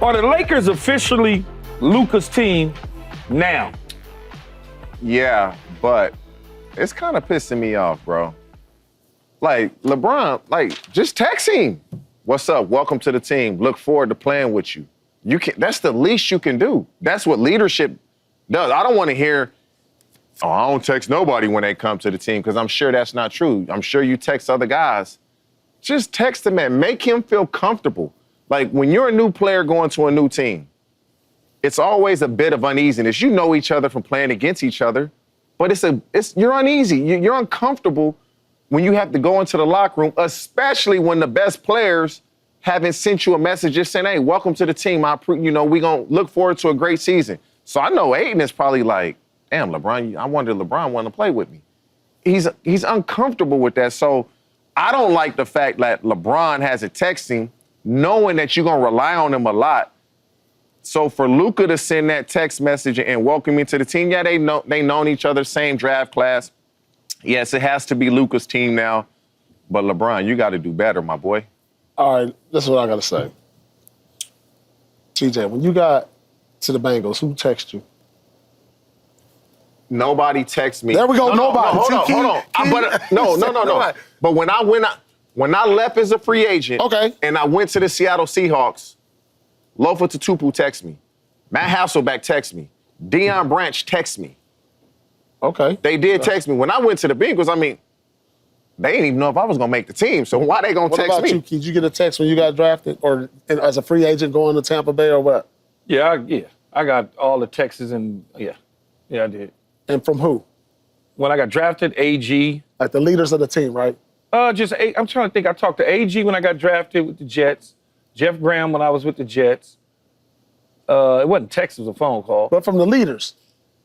Are the Lakers officially Luka's team now? Yeah, but it's kind of pissing me off, bro. Like, LeBron, just text him. What's up? Welcome to the team. Look forward to playing with you. That's the least you can do. That's what leadership does. I don't want to hear, I don't text nobody when they come to the team, because I'm sure that's not true. I'm sure you text other guys. Just text him and make him feel comfortable. Like, when you're a new player going to a new team, it's always a bit of uneasiness. You know each other from playing against each other, but you're uneasy. You're uncomfortable when you have to go into the locker room, especially when the best players haven't sent you a message just saying, hey, welcome to the team. We're going to look forward to a great season. So I know Ayton is probably like, damn, LeBron, I wonder if LeBron want to play with me. He's uncomfortable with that. So I don't like the fact that LeBron has a texting, knowing that you're going to rely on him a lot. So for Luka to send that text message and welcome me to the team, yeah, they known each other, same draft class. Yes, it has to be Luka's team now. But LeBron, you got to do better, my boy. All right, this is what I got to say. TJ, when you got to the Bengals, who texted you? Nobody texted me. There we go, nobody. Hold on. No. But when I left as a free agent, and I went to the Seattle Seahawks, Lofa Tatupu texted me. Matt Hasselbeck texted me. Deion Branch texted me. Okay. They did text me. When I went to the Bengals, they didn't even know if I was going to make the team, so why they going to text me? What about you, Keith? Did you get a text when you got drafted or as a free agent going to Tampa Bay or what? Yeah. I got all the texts and, yeah, I did. And from who? When I got drafted, AG. Like the leaders of the team, right? I'm trying to think. I talked to AG when I got drafted with the Jets, Jeff Graham when I was with the Jets. It wasn't text, it was a phone call. But from the leaders?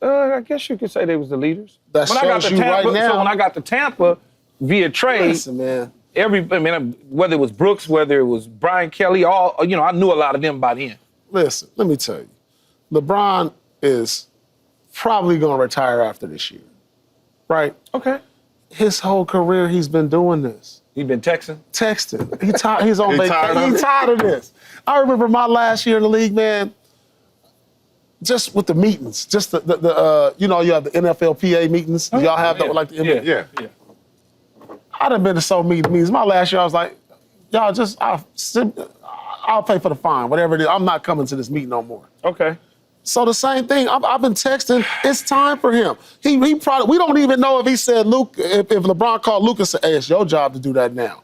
I guess you could say they was the leaders. That shows you right now. So when I got to Tampa via trade, listen, man. Whether it was Brooks, whether it was Brian Kelly, I knew a lot of them by then. Listen, let me tell you. LeBron is probably going to retire after this year, right? Okay. His whole career, he's been doing this. He's been texting? Texting. He's on vacation. He's tired of this. I remember my last year in the league, man, just with the meetings, just you have the NFLPA meetings. Oh, y'all have that, like the NBA? Yeah. I done been to so many meetings. My last year, I was like, y'all I'll pay for the fine, whatever it is. I'm not coming to this meeting no more. Okay. So the same thing. I've been texting. It's time for him. He probably. We don't even know if he said Luke. If LeBron called Luka and said, "Hey, it's your job to do that now."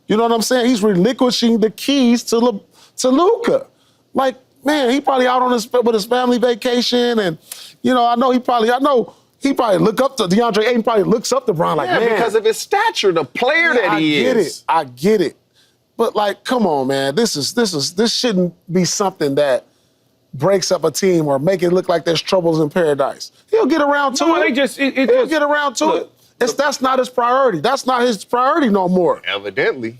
You know what I'm saying? He's relinquishing the keys to Luka. Like, man, he probably out with his family vacation, and I know he probably look up to Deandre Ayton. Probably looks up to LeBron like, man, because of his stature, the player that he is. I get it. But like, come on, man. This shouldn't be something that breaks up a team or make it look like there's troubles in paradise. He'll get around to it. He'll get around to it. That's not his priority. That's not his priority no more. Evidently.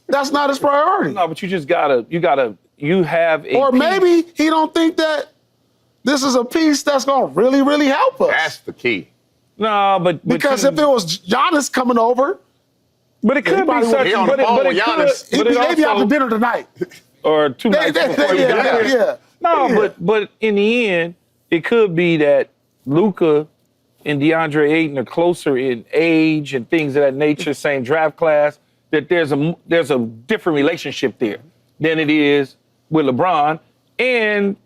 That's not his priority. No, but you just you have a Or piece. maybe he don't think that this is a piece that's going to really, really help us. That's the key. No, but because if it was Giannis coming over, but it could be such. Maybe after dinner tonight. Or 2 nights before you got there. Yeah. No, but in the end, it could be that Luka and Deandre Ayton are closer in age and things of that nature, same draft class, that there's a different relationship there than it is with LeBron. And,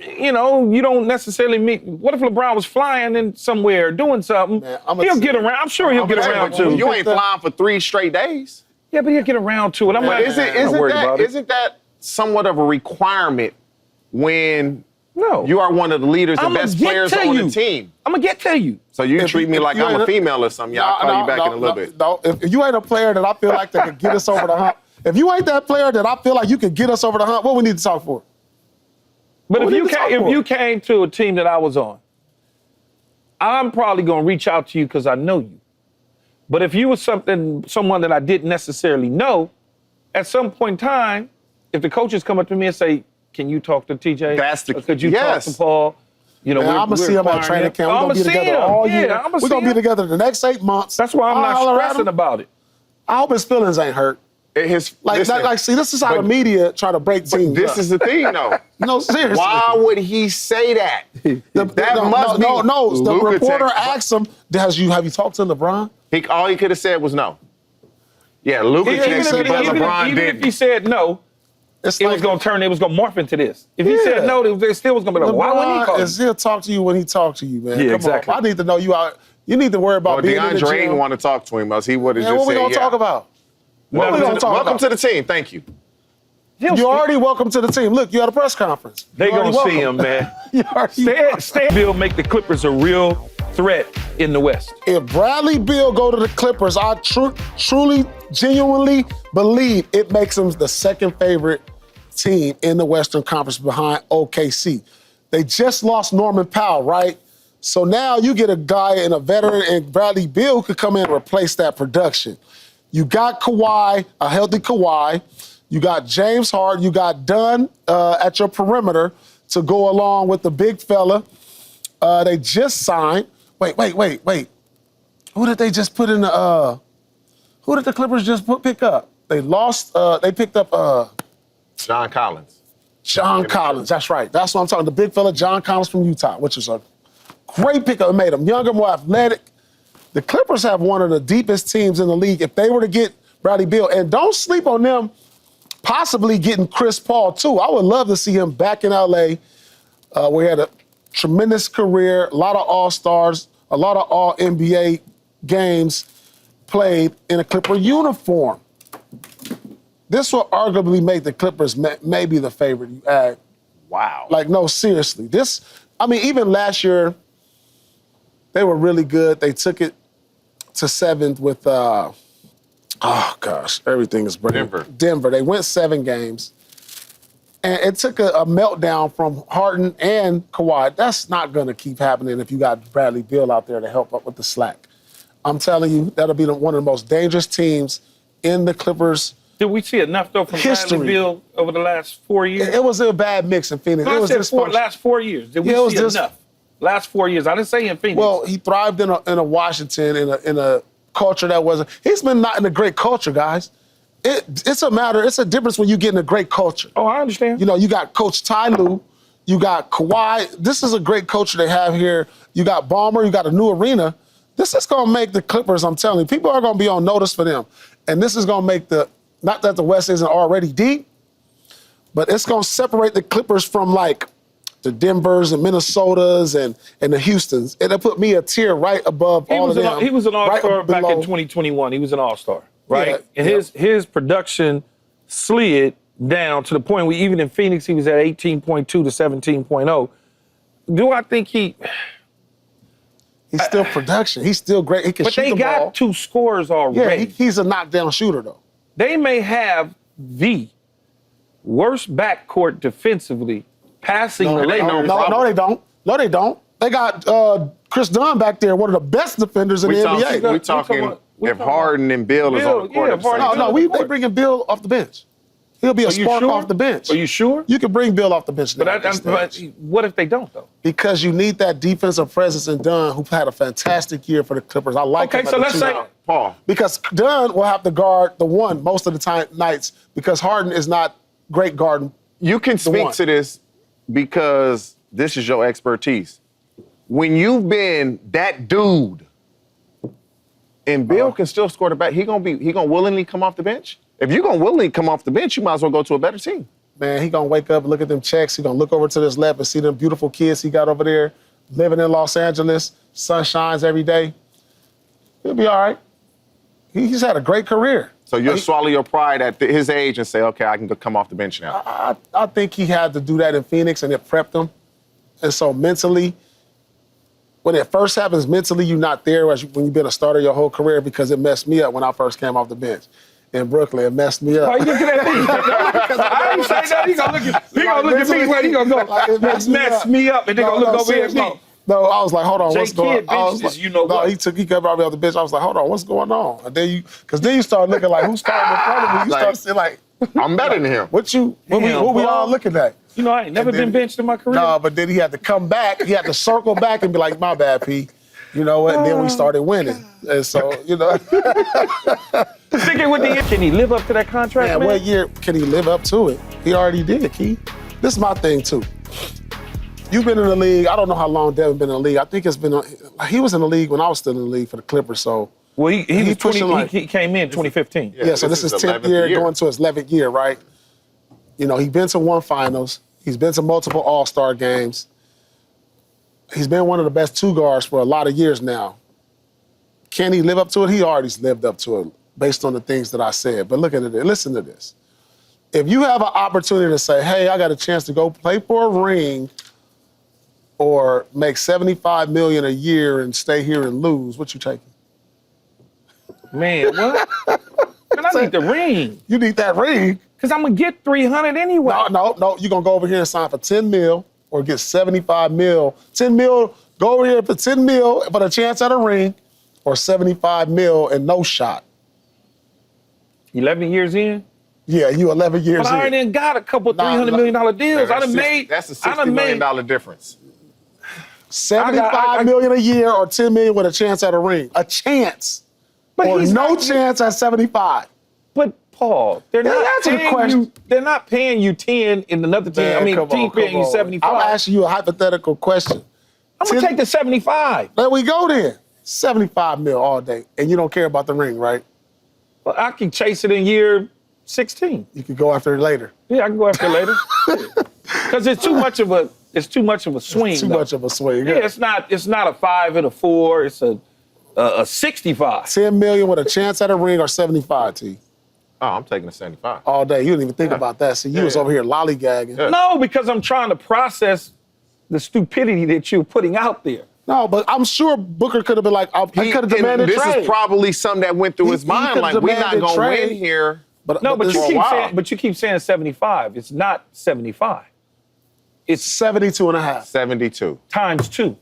you don't necessarily meet. What if LeBron was flying in somewhere doing something? Man, he'll get around. I'm sure he'll get around to it. You ain't flying for 3 straight days. Yeah, but he'll get around to it. Isn't that somewhat of a requirement when you are one of the leaders and best players on the team? I'm going to get to you. So you treat me like I'm a female or something. I'll call you back in a little bit. No, if you ain't a player that I feel like that could get us over the hump, if you ain't that player that I feel like you could get us over the hump, what we need to talk for? But if you came to a team that I was on, I'm probably going to reach out to you because I know you. But if you were someone that I didn't necessarily know, at some point in time, if the coaches come up to me and say, "Can you talk to TJ? Could you talk to Paul?" I'm going to see him at training camp. We're going to be together all year. We're going to be together the next 8 months. That's why I'm not stressing about it. I hope his feelings ain't hurt. See, this is how the media try to break teams. This is the thing, though. No, seriously. Why would he say that? The reporter asked him, "Have you talked to LeBron?" All he could have said was no. Yeah, Luka texted me, but LeBron didn't. Even if he said no, it was going to morph into this. If he said no, it still was going to be like, why wouldn't he call him? He'll talk to you when he talks to you, man. Yeah, Come exactly. on. I need to know you out. You need to worry about being in the gym. Deandre Ayton want to talk to him, else he would have just said, what we going to talk about? Welcome to the team. Thank you. You already welcome to the team. Look, you had a press conference. They going to see him, man. Beal make the Clippers a real threat in the West. If Bradley Beal go to the Clippers, I truly, genuinely believe it makes them the second favorite team in the Western Conference behind OKC. They just lost Norman Powell, right? So now you get a guy and a veteran, and Bradley Beal could come in and replace that production. You got Kawhi, a healthy Kawhi. You got James Harden. You got Dunn at your perimeter to go along with the big fella. They just signed. Wait. Who did they just put in the? Who did the Clippers just pick up? They lost. They picked up John Collins. John Collins. That's right. That's what I'm talking. The big fella, John Collins from Utah, which is a great pickup. It made him younger, more athletic. The Clippers have one of the deepest teams in the league. If they were to get Bradley Beal, and don't sleep on them possibly getting Chris Paul too. I would love to see him back in LA, where he had a tremendous career, a lot of All-Stars, a lot of All-NBA games played in a Clipper uniform. This will arguably make the Clippers maybe the favorite. Wow. Like, no, seriously. Even last year, they were really good. They took it to seventh with, everything is brilliant. Denver. They went 7 games. And it took a meltdown from Harden and Kawhi. That's not going to keep happening if you got Bradley Beal out there to help up with the slack. I'm telling you, that'll be one of the most dangerous teams in the Clippers' Did we see enough, though, from history. Bradley Beal over the last 4 years? It was a bad mix in Phoenix. No, I said last 4 years. Did we see enough? Last 4 years. I didn't say in Phoenix. Well, he thrived in a Washington, in a culture that wasn't. He's been not in a great culture, guys. It's a difference when you get in a great culture. Oh, I understand. You got Coach Ty Lue, you got Kawhi. This is a great culture they have here. You got Ballmer, you got a new arena. This is going to make the Clippers, I'm telling you, people are going to be on notice for them. And this is going to make not that the West isn't already deep, but it's going to separate the Clippers from like the Denvers and Minnesotas and the Houstons. It'll put me a tier right above all of them. He was an all-star back in 2021. He was an all-star, right? Yeah, and his production slid down to the point where even in Phoenix, he was at 18.2 to 17.0. Do I think he's still production. He's still great. He can shoot the ball. But they got 2 scorers already. Yeah, he's a knockdown shooter, though. They may have the worst backcourt defensively passing the lane. No, they don't. No, they don't. They got Chris Dunn back there, one of the best defenders in the NBA. We're talking if Harden and Beal is on the court. They bringing Beal off the bench. He'll be a spark off the bench. Are you sure? You can bring Beal off the bench. But what if they don't, though? Because you need that defensive presence in Dunn, who had a fantastic year for the Clippers. I like him. Okay, so let's say Paul. Because Dunn will have to guard the one most of the nights because Harden is not great guarding. You can speak to this because this is your expertise. When you've been that dude, and Beal can still score the back, he gonna willingly come off the bench? If you're gonna willingly come off the bench, you might as well go to a better team. Man, he gonna wake up, look at them checks. He gonna look over to this left and see them beautiful kids he got over there living in Los Angeles. Sun shines every day. He'll be all right. He's had a great career. So you'll swallow your pride at his age and say, okay, I can come off the bench now. I think he had to do that in Phoenix, and it prepped him. And so mentally, when it first happens, mentally you're not there when you've been a starter your whole career, because it messed me up when I first came off the bench. In Brooklyn, it messed me up. Why you looking at me? I didn't say that. He gonna look at me. Where he gonna go? Like, mess me up, and they gonna look over at me. No, I was like, hold on, what's going on? He kept brought me off the bench. I was like, hold on, what's going on? And then you start looking like, who's starting in front of me? You start saying like, I'm better than him. What we all looking at? I ain't never been benched in my career. No, but then he had to come back. He had to circle back and be like, my bad, P. You know what? Then we started winning. And so, you know. Sticking with the can he live up to that contract, Man, man? what year can he live up to it? He already did, Key. This is my thing, too. You've been in the league. I don't know how long Devin been in the league. I think it's been, he was in the league when I was still in the league for the Clippers, so. Well, he was 20, pushing he came in 2015. Yeah, so this is 10th year, going to his 11th year, right? You know, he's been to one finals. He's been to multiple All-Star games. He's been one of the best two guards for a lot of years now. Can he live up to it? He already lived up to it based on the things that I said. But look at it. Listen to this. If you have an opportunity to say, hey, I got a chance to go play for a ring or make $75 million a year and stay here and lose, what you taking? Man, what? Man, I need the ring. You need that ring. Because I'm going to get 300 anyway. No. You're going to go over here and sign for 10 mil or get 75 mil. 10 mil, go over here for 10 mil for the chance at a ring or 75 mil and no shot. 11 years in? Yeah, you 11 years But I in. already got a couple $300 million deals. I done made. That's a $60 million difference. $75 million a year or 10 million with a chance at a ring. A chance. But or he's no not- chance at 75. But Paul, they're Yeah, not answer the paying question. you. They're not paying you 10 in another team. Man, I mean, come team on, paying come you on. 75. I'm asking you a hypothetical question. I'm gonna take the 75. There we go then. 75 mil all day. And you don't care about the ring, right? Well, I can chase it in year 16. You can go after it later. Yeah, I can go after it later. Because it's too much of a swing. Too though. much of a swing. Yeah, it's not a 5 and a 4. It's a 65. 10 million with a chance at a ring or 75, T. Oh, I'm taking the 75. All day. You didn't even think about that. See, you was over here lollygagging. Yeah. No, because I'm trying to process the stupidity that you're putting out there. No, but I'm sure Booker could have been like, I could have demanded this trade. is probably something that went through his He mind. could've Like, we're not demanded going to trade. win here. But But this- you keep saying 75. It's not 75. It's 72 and a half. 72. times 2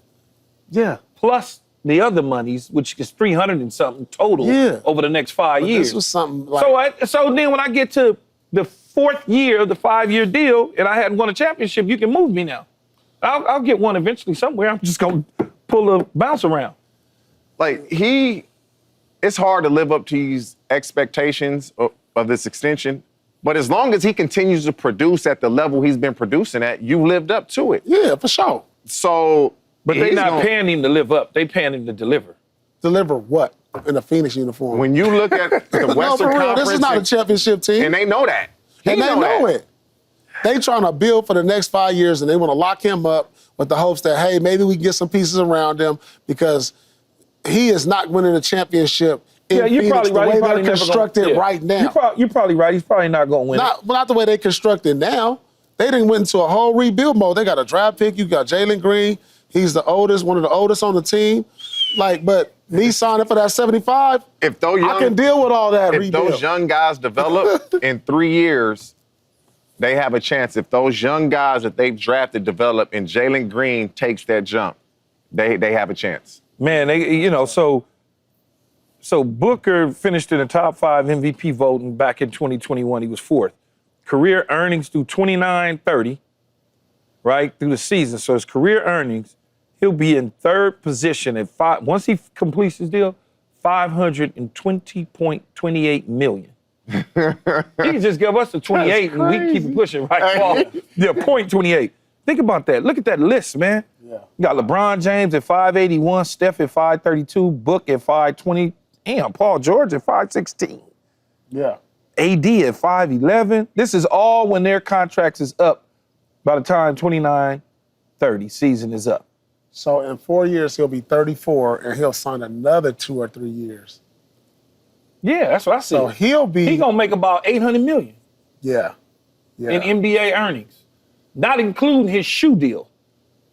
Yeah. plus the other monies, which is 300 and something total Yeah. over the next 5 But years. this was something like, So then when I get to the 4th year of the 5-year deal and I hadn't won a championship, you can move me now. I'll get one eventually somewhere. I'm just gonna pull a bounce around. Like, it's hard to live up to these expectations of this extension. But as long as he continues to produce at the level he's been producing at, you lived up to it. yeah, for sure. So, But they're he's not gonna- paying him to live up. They paying him to deliver. Deliver what? In a Phoenix uniform. When you look at the no, Western for real, Conference, this is not a championship team. and they know that. And they know it. They trying to build for the next 5 years, and they want to lock him up with the hopes that, hey, maybe we can get some pieces around him because he is not winning a championship in Yeah, you're Phoenix probably the right. way He's probably they're never gonna- constructed yeah. right now. You're probably right. He's probably not going to win. Not the way they constructed now. They didn't went into a whole rebuild mode. They got a draft pick. You got Jalen Green. He's the oldest, one of the oldest on the team. But me signing for that 75, If those young, I can deal with all that if rebuild. those young guys develop in 3 years, they have a chance. If those young guys that they've drafted develop and Jalen Green takes that jump, they have a chance. Man, so Booker finished in the top 5 MVP voting back in 2021. He was 4th. Career earnings through 29-30, right, through the season. So his career earnings, he'll be in 3rd position at 5. Once he completes his deal, $520.28 million. He can just give us the 28 and we keep it pushing right forward. Yeah, .28. Think about that. Look at that list, man. Yeah. You got LeBron James at 581, Steph at 532, Book at 520, and Paul George at 516. Yeah. AD at 511. This is all when their contracts is up by the time 29-30 season is up. So in 4 years, he'll be 34, and he'll sign another 2 or 3 years. Yeah, that's what I see. So he'll be... He's gonna make about $800 million Yeah. in NBA earnings, not including his shoe deal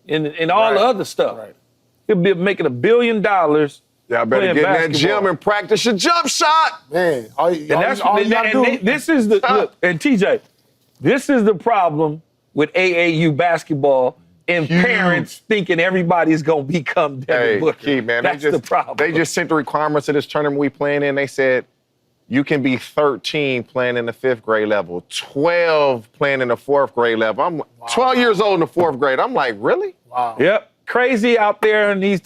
and all the other stuff. Right. He'll be making $1 billion. Y'all better playing get in that basketball. gym and practice your jump shot. Man, all you gotta This is the look, and TJ, this is the problem with AAU basketball and parents thinking everybody's gonna become Devin Hey, Booker. Key, man, That's the problem. They just sent the requirements of this tournament we playing in. They said you can be 13 playing in the 5th grade level, 12 playing in the 4th grade level. I'm 12 years old in the 4th grade. I'm like, really? Wow. Yep, crazy out there in these.